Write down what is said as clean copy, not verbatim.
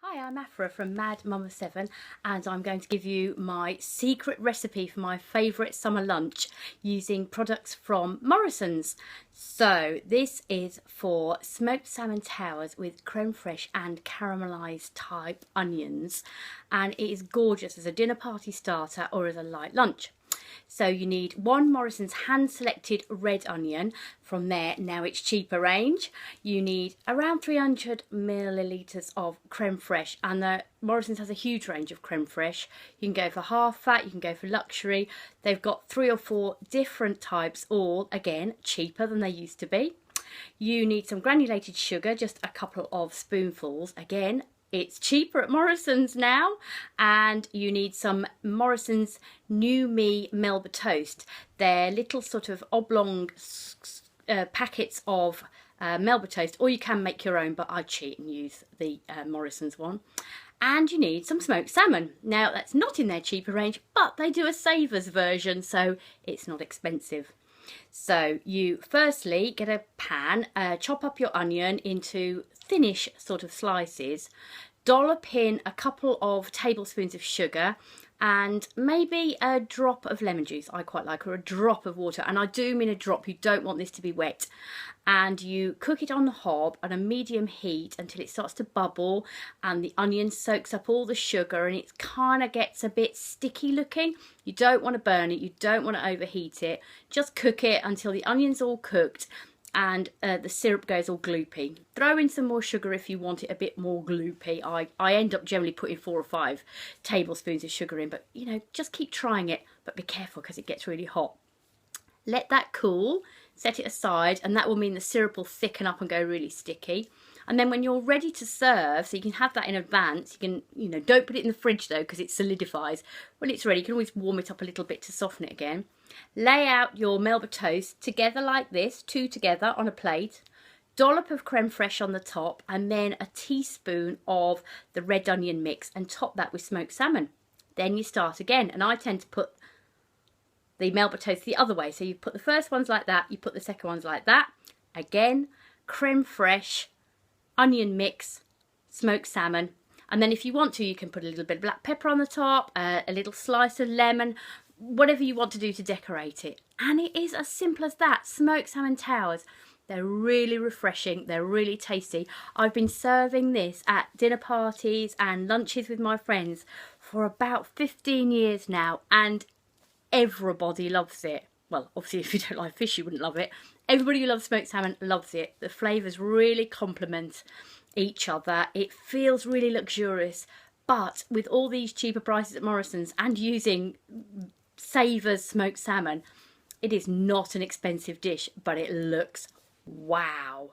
Hi, I'm Afra from Mad Mama 7 and I'm going to give you my secret recipe for my favourite summer lunch using products from Morrison's. So this is for smoked salmon towers with creme fraiche and caramelised type onions, and it is gorgeous as a dinner party starter or as a light lunch. So you need one Morrison's hand selected red onion from their Now It's Cheaper range. You need around 300 millilitres of creme fraiche, and the Morrison's has a huge range of creme fraiche. You can go for half fat, you can go for luxury. They've got 3 or 4 different types, all again cheaper than they used to be. You need some granulated sugar, just a couple of spoonfuls, again it's cheaper at Morrison's now. And you need some Morrison's New Me Melba toast. They're little sort of oblong packets of Melba toast, or you can make your own, but I cheat and use the Morrison's one. And you need some smoked salmon. Now that's not in their cheaper range, but they do a savers version, so it's not expensive. So you firstly get a pan, chop up your onion into thinnish sort of slices, dollop in a couple of tablespoons of sugar and maybe a drop of lemon juice, I quite like, or a drop of water, and I do mean a drop, you don't want this to be wet. And you cook it on the hob at a medium heat until it starts to bubble and the onion soaks up all the sugar and it kind of gets a bit sticky looking. You don't want to burn it, you don't want to overheat it, just cook it until the onion's all cooked and the syrup goes all gloopy. Throw in some more sugar if you want it a bit more gloopy. I end up generally putting 4 or 5 tablespoons of sugar in, but you know, just keep trying it, but be careful because it gets really hot. Let that cool, set it aside, and that will mean the syrup will thicken up and go really sticky. And then when you're ready to serve, so you can have that in advance, you can, you know, don't put it in the fridge though because it solidifies. When it's ready, you can always warm it up a little bit to soften it again. Lay out your Melba toast together like this, 2 together on a plate. Dollop of creme fraiche on the top, and then a teaspoon of the red onion mix, and top that with smoked salmon. Then you start again, and I tend to put the Melba toast the other way. So you put the first ones like that, you put the second ones like that. Again, creme fraiche, onion mix, smoked salmon. And then if you want to, you can put a little bit of black pepper on the top, a little slice of lemon, whatever you want to do to decorate it. And it is as simple as that. Smoked salmon towers. They're really refreshing, they're really tasty. I've been serving this at dinner parties and lunches with my friends for about 15 years now, and everybody loves it. Well, obviously if you don't like fish you wouldn't love it. Everybody who loves smoked salmon loves it. The flavours really complement each other. It feels really luxurious, but with all these cheaper prices at Morrison's and using Savers smoked salmon, it is not an expensive dish, but it looks wow.